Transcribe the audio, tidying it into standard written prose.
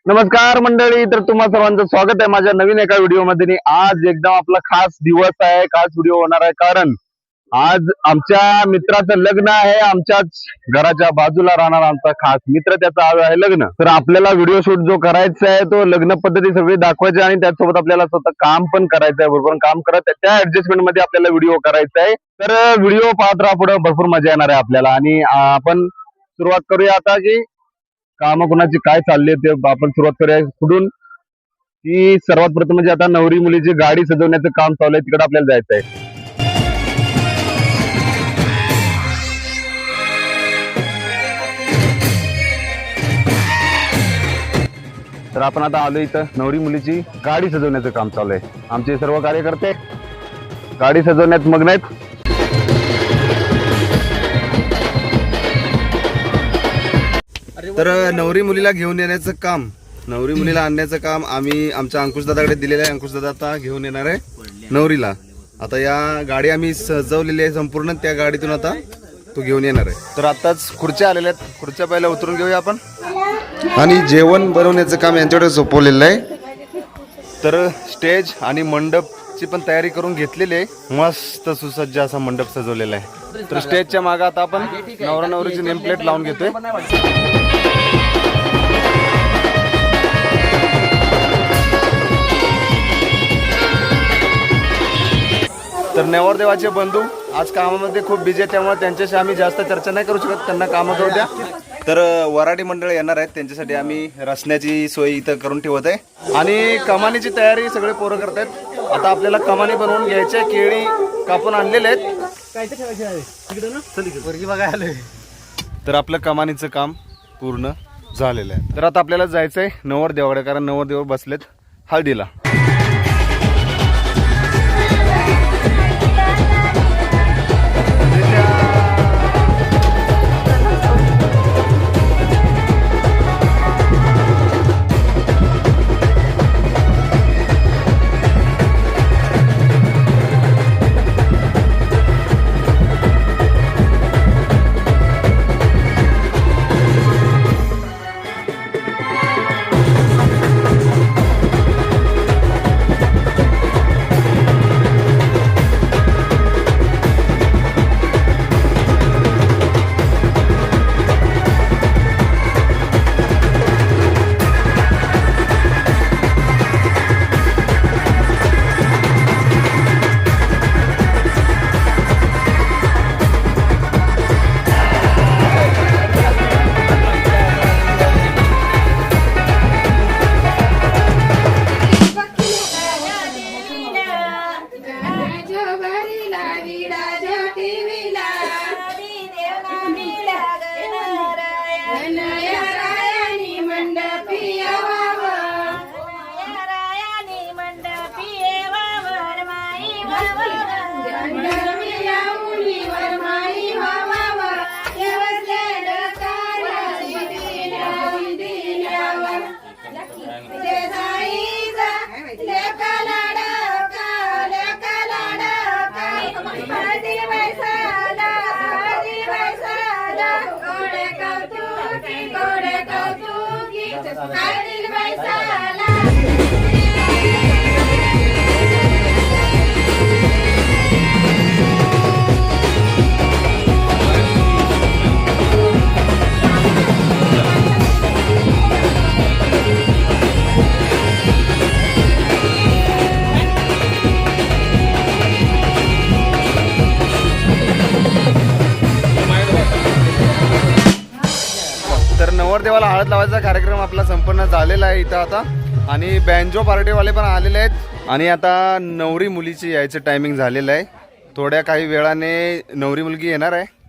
नमस्कार मंडळी, तर तुम्हा सर्वांचं स्वागत आहे माझ्या नवीन एका व्हिडिओमध्ये। आज एकदम आपला खास दिवस आहे, खास व्हिडिओ होणार आहे, कारण आज आमच्या मित्राचं लग्न आहे। आमच्याच घराच्या बाजूला राहणार आमचा खास मित्र, त्याचं आज आहे लग्न। तर आपल्याला व्हिडिओ शूट जो करायचा आहे तो लग्न पद्धती सगळी दाखवायची आणि त्यासोबत आपल्याला स्वतः काम पण करायचं आहे, बरोबर काम करत त्या ऍडजस्टमेंट मध्ये आपल्याला व्हिडिओ करायचा आहे। तर व्हिडिओ पाहत राहा, पुढे भरपूर मजा येणार आहे आपल्याला। आणि आपण सुरुवात करूया आता की काम कोणाची काय चालली ते आपण सुरुवात करूया कुठून की सर्वात प्रथम म्हणजे आता नवरी मुलीची गाडी सजवण्याचं काम चालू आहे, तिकडे आपल्याला जायचं आहे। तर आपण आता आलो इथं नवरी मुलीची गाडी सजवण्याचं काम चालू आहे। आमचे सर्व कार्यकर्ते गाडी सजवण्यात मग्न आहेत। तर नवरी मुलीला घेऊन येण्याचं काम, नवरी मुलीला आणण्याचं काम आम्ही आमच्या अंकुश दादाकडे दिलेलं आहे। अंकुश दादा आता घेऊन येणार आहे नवरीला। आता या गाडी आम्ही सजवलेली आहे संपूर्ण, त्या गाडीतून आता तो घेऊन येणार आहे। तर आताच खुर्च्या आलेल्या आहेत, खुर्च्या पहिला उतरून घेऊया आपण। आणि जेवण बनवण्याचं काम यांच्याकडे सोपवलेलं आहे। तर स्टेज आणि मंडपची पण तयारी करून घेतलेली आहे, मस्त सुसज्ज असा मंडप सजवलेला आहे। तर स्टेजच्या मागे आता आपण नवरा नवरीची नेम प्लेट लावून घेतोय। तर नवरदेवाचे बंधू आज कामामध्ये खूप बिझी आहेत, त्यामुळे त्यांच्याशी आम्ही जास्त चर्चा नाही करू शकत, त्यांना कामं करू द्या। तर वराडी मंडळ येणार आहेत, त्यांच्यासाठी आम्ही रसण्याची सोय इथं करून ठेवत आहे। आणि कमानीची तयारी सगळे पोरं करत आहेत। आता आपल्याला कमानी बनवून घ्यायच्या, केळी कापून आणलेले आहेत। तर आपलं कमानीचं काम पूर्ण झालेलं आहे। तर आता आपल्याला जायचंय नवरदेवाकडे, कारण नवरदेव बसलेत हळदीला। नवरदेवाला हळद लावायचा कार्यक्रम आपला संपन्न झालेला आहे इथं आता। आणि बँजो पार्टीवाले पण आलेले आहेत। आणि आता नवरी मुलीची यायचं टायमिंग झालेलं आहे, थोड्या काही वेळाने नवरी मुलगी येणार आहे।